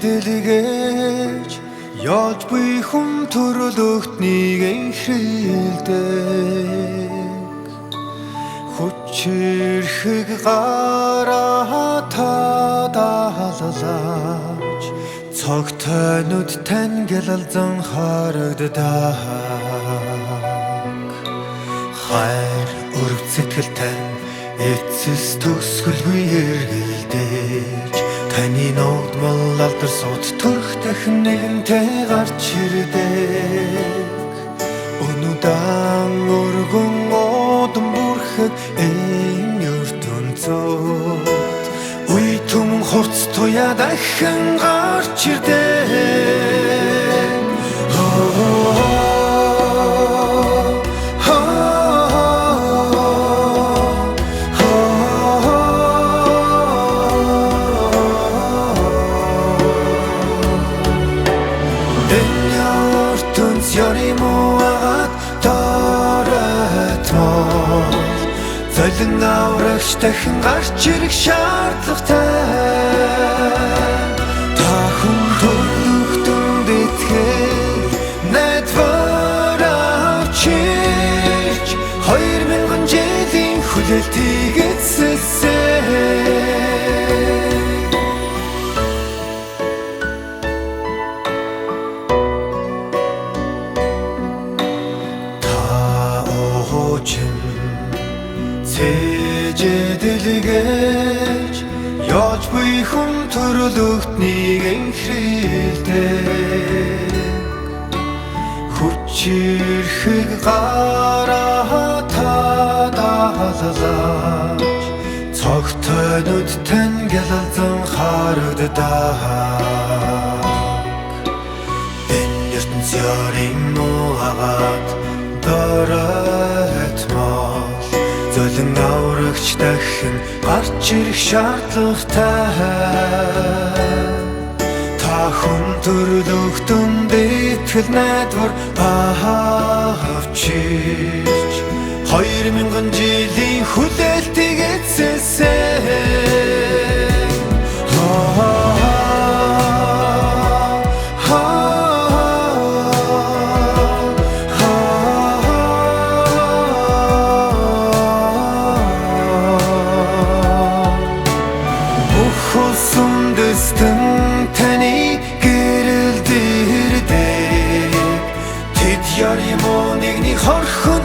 дэлгээж яаж буй хүн төрлөختнийг энхрийлдэг хүчирхэг гараа тадаалалаач цогтой нүд тань гэлэлзэн харагддаг хайр өрөвцөтгөл тань эцэс төсгөлгүй эргэлдэж таны ногдмол алдар сууд төрх дахин нэгэнтэй гарч ирдэг өнөдөн өргөн одон бүрхэд энэ ертөнцөд үе түн хурц туяа дахин гарч ирдэг Золин аврагч дахин гарч ирэх шаардлагатай та хүн төрлөختөнд итгэх найдвар авчирч 2000 жилийн хүлээлтийг эцэсээ Дэлгээж яаж буй хүн төрлөختнийг энхрийлдэг хүчирхэг гараа тадаалалаач цогтой нүд тань гэлэлзэн харагддаг энэ ертөнцийн муугаад дөрөтмөл золин аврагч дахин гарч ирэх шаардлагатай та хүн төрлөختөнд итгэл найдвар авчирч 2000 жилийн хүлээлтийг эцэсээ Сүндэстэн таны гэрэлдэрдэг тэд яри муу нэгний хорхон